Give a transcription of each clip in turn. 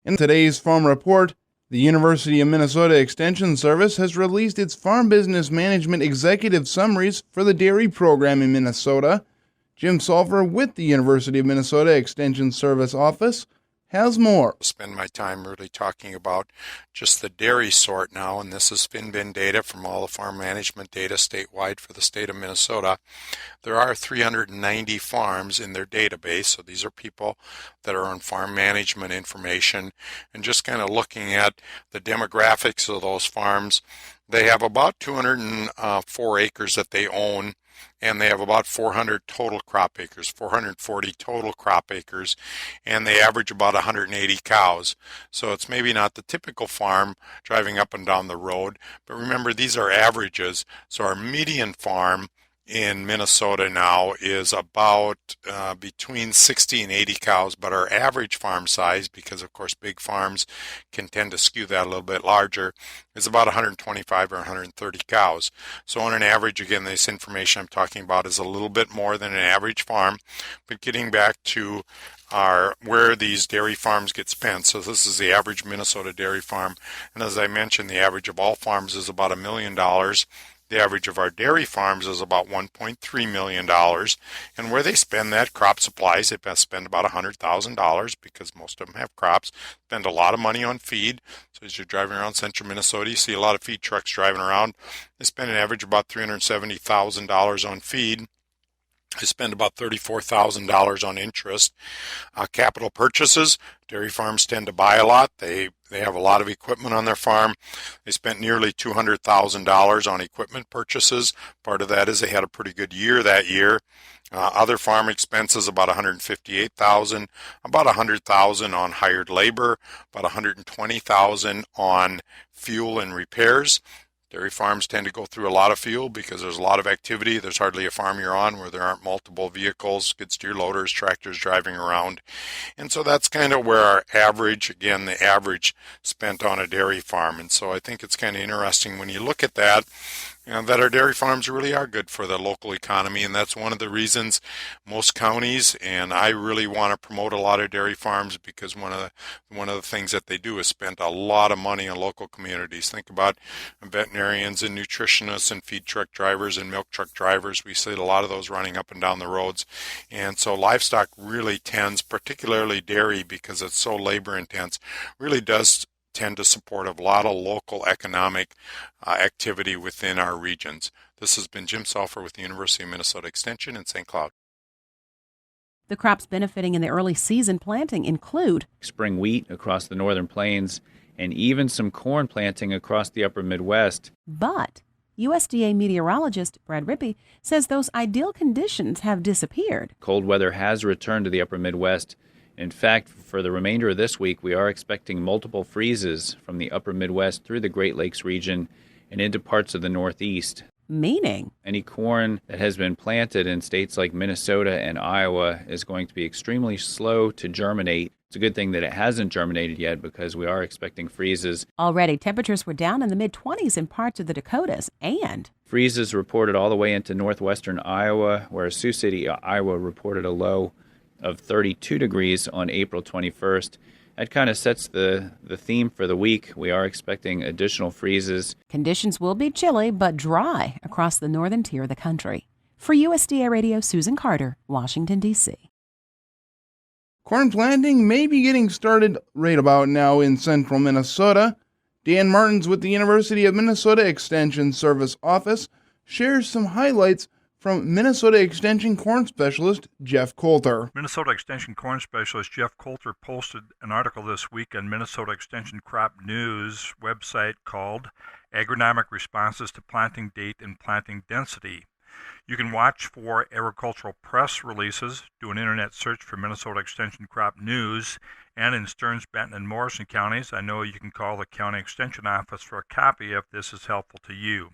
In today's Farm Report, the University of Minnesota Extension Service has released its Farm Business Management Executive Summaries for the dairy program in Minnesota. Jim Sulphur with the University of Minnesota Extension Service office has more. Spend my time really talking about just the dairy sort now, and this is FinBin data from all the farm management data statewide for the state of Minnesota. There are 390 farms in their database, so these are people that are on farm management information, and just kind of looking at the demographics of those farms. They have about 204 acres that they own, and they have about 400 total crop acres, 440 total crop acres, and they average about 180 cows. So it's maybe not the typical farm driving up and down the road, but remember these are averages. So our median farm in Minnesota now is about between 60 and 80 cows, but our average farm size, because of course big farms can tend to skew that a little bit larger, is about 125 or 130 cows. So on an average, again, this information I'm talking about is a little bit more than an average farm, but getting back to where these dairy farms get spent. So this is the average Minnesota dairy farm, and as I mentioned, the average of all farms is about $1 million. The average of our dairy farms is about $1.3 million, and where they spend that, crop supplies, they spend about $100,000 because most of them have crops, spend a lot of money on feed. So as you're driving around central Minnesota, you see a lot of feed trucks driving around. They spend an average of about $370,000 on feed. They spend about $34,000 on interest. Capital purchases, dairy farms tend to buy a lot. They have a lot of equipment on their farm. They spent nearly $200,000 on equipment purchases. Part of that is they had a pretty good year that year. Other farm expenses, about $158,000, about $100,000 on hired labor, about $120,000 on fuel and repairs. Dairy farms tend to go through a lot of fuel because there's a lot of activity. There's hardly a farm you're on where there aren't multiple vehicles, skid steer loaders, tractors driving around. And so that's kind of where our average, again, the average spent on a dairy farm. And so I think it's kind of interesting when you look at that, that our dairy farms really are good for the local economy, and that's one of the reasons most counties, and I really want to promote a lot of dairy farms, because one of the things that they do is spend a lot of money on local communities. Think about veterinarians and nutritionists and feed truck drivers and milk truck drivers. We see a lot of those running up and down the roads, and so livestock really tends, particularly dairy, because it's so labor intense, really does tend to support a lot of local economic activity within our regions. This has been Jim Sulphur with the University of Minnesota Extension in St. Cloud. The crops benefiting in the early season planting include spring wheat across the northern plains and even some corn planting across the upper Midwest. But USDA meteorologist Brad Rippey says those ideal conditions have disappeared. Cold weather has returned to the upper Midwest. In fact, for the remainder of this week, we are expecting multiple freezes from the upper Midwest through the Great Lakes region and into parts of the Northeast. Meaning? Any corn that has been planted in states like Minnesota and Iowa is going to be extremely slow to germinate. It's a good thing that it hasn't germinated yet, because we are expecting freezes. Already, temperatures were down in the mid-20s in parts of the Dakotas, and freezes reported all the way into northwestern Iowa, where Sioux City, Iowa reported a low of 32 degrees on April 21st. That kind of sets the theme for the week. We are expecting additional freezes. Conditions will be chilly but dry across the northern tier of the country. For USDA Radio, Susan Carter, Washington, D.C. Corn planting may be getting started right about now in central Minnesota. Dan Martins with the University of Minnesota Extension Service office shares some highlights from Minnesota Extension corn specialist Jeff Coulter. Minnesota Extension corn specialist Jeff Coulter posted an article this week on Minnesota Extension Crop News website called Agronomic Responses to Planting Date and Planting Density. You can watch for agricultural press releases, do an internet search for Minnesota Extension Crop News, and in Stearns, Benton, and Morrison counties, I know you can call the county extension office for a copy if this is helpful to you.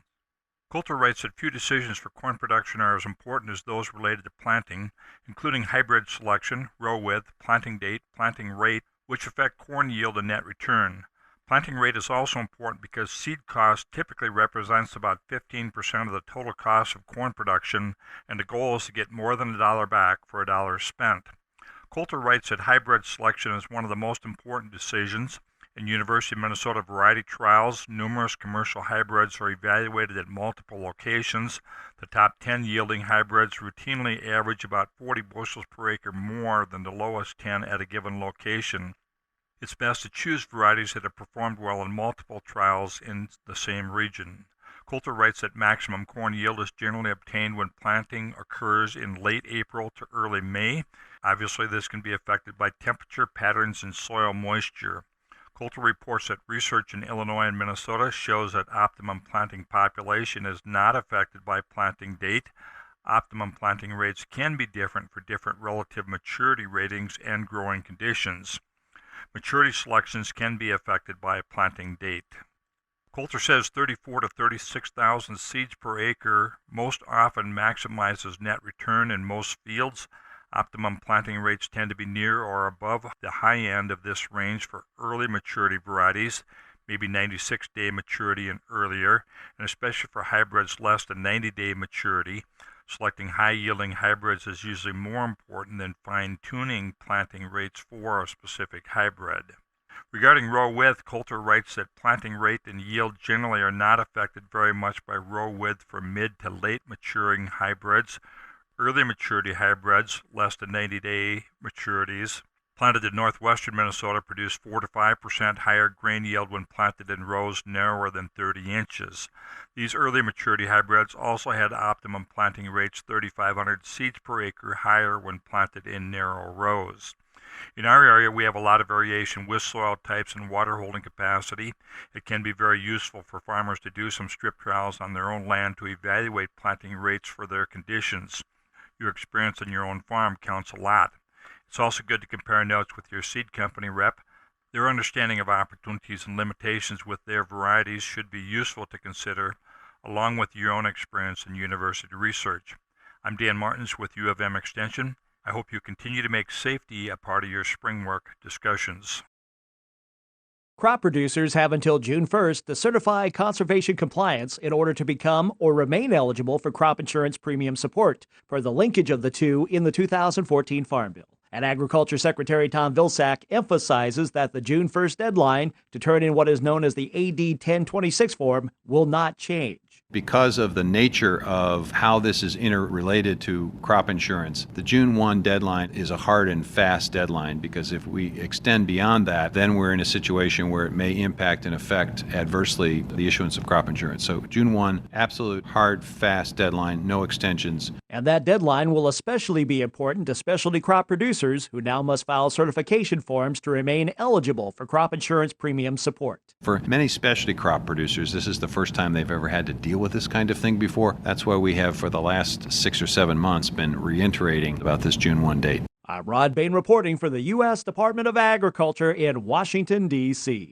Coulter writes that few decisions for corn production are as important as those related to planting, including hybrid selection, row width, planting date, planting rate, which affect corn yield and net return. Planting rate is also important because seed cost typically represents about 15% of the total cost of corn production, and the goal is to get more than $1 back for $1 spent. Coulter writes that hybrid selection is one of the most important decisions. In University of Minnesota variety trials, numerous commercial hybrids are evaluated at multiple locations. The top 10 yielding hybrids routinely average about 40 bushels per acre more than the lowest 10 at a given location. It's best to choose varieties that have performed well in multiple trials in the same region. Coulter writes that maximum corn yield is generally obtained when planting occurs in late April to early May. Obviously, this can be affected by temperature patterns and soil moisture. Coulter reports that research in Illinois and Minnesota shows that optimum planting population is not affected by planting date. Optimum planting rates can be different for different relative maturity ratings and growing conditions. Maturity selections can be affected by planting date. Coulter says 34 to 36,000 seeds per acre most often maximizes net return in most fields. Optimum planting rates tend to be near or above the high end of this range for early maturity varieties, maybe 96-day maturity and earlier, and especially for hybrids less than 90-day maturity. Selecting high-yielding hybrids is usually more important than fine-tuning planting rates for a specific hybrid. Regarding row width, Coulter writes that planting rate and yield generally are not affected very much by row width for mid to late maturing hybrids. Early maturity hybrids, less than 90-day maturities, planted in northwestern Minnesota produce 4 to 5% higher grain yield when planted in rows narrower than 30 inches. These early maturity hybrids also had optimum planting rates 3,500 seeds per acre higher when planted in narrow rows. In our area, we have a lot of variation with soil types and water holding capacity. It can be very useful for farmers to do some strip trials on their own land to evaluate planting rates for their conditions. Your experience on your own farm counts a lot. It's also good to compare notes with your seed company rep. Their understanding of opportunities and limitations with their varieties should be useful to consider, along with your own experience in university research. I'm Dan Martins with U of M Extension. I hope you continue to make safety a part of your spring work discussions. Crop producers have until June 1st to certify conservation compliance in order to become or remain eligible for crop insurance premium support, per the linkage of the two in the 2014 Farm Bill. And Agriculture Secretary Tom Vilsack emphasizes that the June 1st deadline to turn in what is known as the AD 1026 form will not change. Because of the nature of how this is interrelated to crop insurance, the June 1 deadline is a hard and fast deadline, because if we extend beyond that, then we're in a situation where it may impact and affect adversely the issuance of crop insurance. So June 1, absolute hard, fast deadline, no extensions. And that deadline will especially be important to specialty crop producers who now must file certification forms to remain eligible for crop insurance premium support. For many specialty crop producers, this is the first time they've ever had to deal with this kind of thing before. That's why we have, for the last 6 or 7 months, been reiterating about this June 1 date. I'm Rod Bain reporting for the U.S. Department of Agriculture in Washington, D.C.